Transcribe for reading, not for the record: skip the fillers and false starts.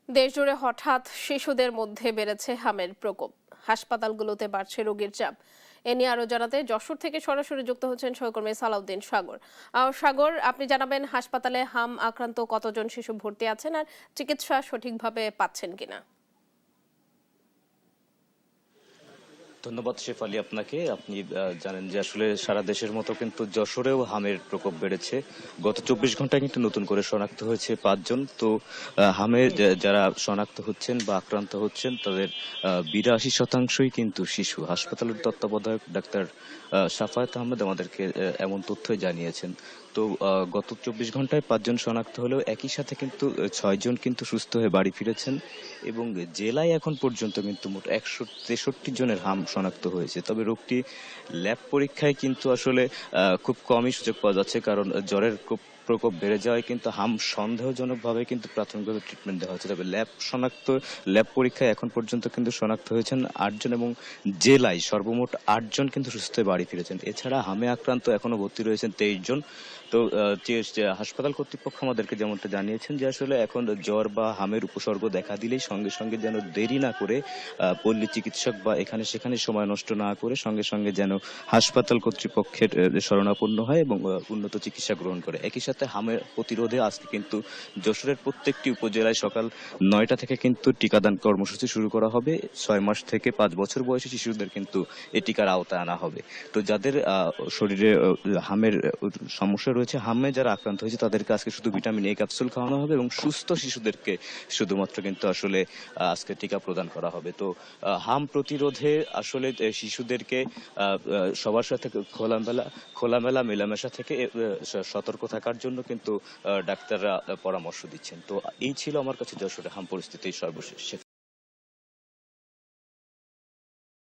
দেশজুড়ে হঠাৎ শিশুদের মধ্যে বেড়েছে হামের প্রকোপ। হাসপাতালগুলোতে বাড়ছে রোগীর চাপ। এ নিয়ে আরো জানাতে যশোর থেকে সরাসরি যুক্ত হচ্ছেন সহকর্মী সালাউদ্দিন সাগর। সাগর, আপনি জানাবেন হাসপাতালে হাম আক্রান্ত কতজন শিশু ভর্তি আছেন আর চিকিৎসা সঠিকভাবে পাচ্ছেন কিনা? ধন্যবাদ শেফালি আপনাকে। আপনি জানেন যে আসলে সারা দেশের মতো কিন্তু যশোরেও হামের প্রকোপ বেড়েছে। গত ২৪ ঘন্টায় কিন্তু নতুন করে শনাক্ত হয়েছে ৫ জন। তো হামের যারা শনাক্ত হচ্ছেন বা আক্রান্ত হচ্ছেন তাদের ৮২% কিন্তু শিশু। হাসপাতালের তত্ত্বাবধায়ক ডাক্তার সাফায়েত আহমেদ আমাদেরকে এমন তথ্যই জানিয়েছেন। তো গত ২৪ ঘন্টায় ৫ জন শনাক্ত হলেও একই সাথে কিন্তু ৬ জন কিন্তু সুস্থ হয়ে বাড়ি ফিরেছেন এবং জেলায় এখন পর্যন্ত কিন্তু মোট ১৬৩ জনের হাম শনাক্ত হয়েছে। তবে রোগটি ল্যাব পরীক্ষায় কিন্তু আসলে খুব কমই সুযোগ পাওয়া যাচ্ছে, কারণ জ্বরের প্রকোপ বেড়ে যাওয়ায় কিন্তু হাম সন্দেহজনকভাবে কিন্তু প্রাথমিকভাবে ট্রিটমেন্ট দেওয়া হচ্ছে। তবে ল্যাব পরীক্ষায় এখন পর্যন্ত কিন্তু শনাক্ত হয়েছেন ৮ জন এবং জেলায় সর্বমোট ৮ জন কিন্তু সুস্থ হয়ে বাড়ি ফিরেছেন। এছাড়া হামে আক্রান্ত এখনো ভর্তি রয়েছেন ২৩ জন। তো যে হাসপাতাল কর্তৃপক্ষ আমাদেরকে যেমনটা জানিয়েছেন যে আসলে এখন জ্বর বা হামের উপসর্গ দেখা দিলেই সঙ্গে সঙ্গে যেন দেরি না করে পল্লী চিকিৎসক বা এখানে সেখানে সময় নষ্ট না করে সঙ্গে সঙ্গে যেন হাসপাতাল কর্তৃপক্ষের শরণাপন্ন হয় এবং উন্নত চিকিৎসা গ্রহণ করে। একই সাথে হামের প্রতিরোধে আজকে কিন্তু যশোরের প্রত্যেকটি উপজেলায় সকাল ৯টা থেকে কিন্তু টিকাদান কর্মসূচি শুরু করা হবে। ৬ মাস থেকে ৫ বছর বয়সী শিশুদের কিন্তু এই টিকার আওতায় আনা হবে। তো যাদের শরীরে হামের সমস্যা রয়েছে, হামে যারা আক্রান্ত হয়েছে তাদেরকে আজকে শুধু ভিটামিন এ ক্যাপসুল খাওয়ানো হবে এবং সুস্থ শিশুদেরকে শুধুমাত্র কিন্তু আসলে আজকে টিকা প্রদান করা হবে। তো হাম প্রতিরোধে আসলে শিশুদেরকে সবার সাথে খোলামেলা মেলামেশা থেকে সতর্ক থাকার জন্য কিন্তু ডাক্তাররা পরামর্শ দিচ্ছেন। তো এই ছিল আমার কাছে যশোরে হাম পরিস্থিতির সর্বশেষ।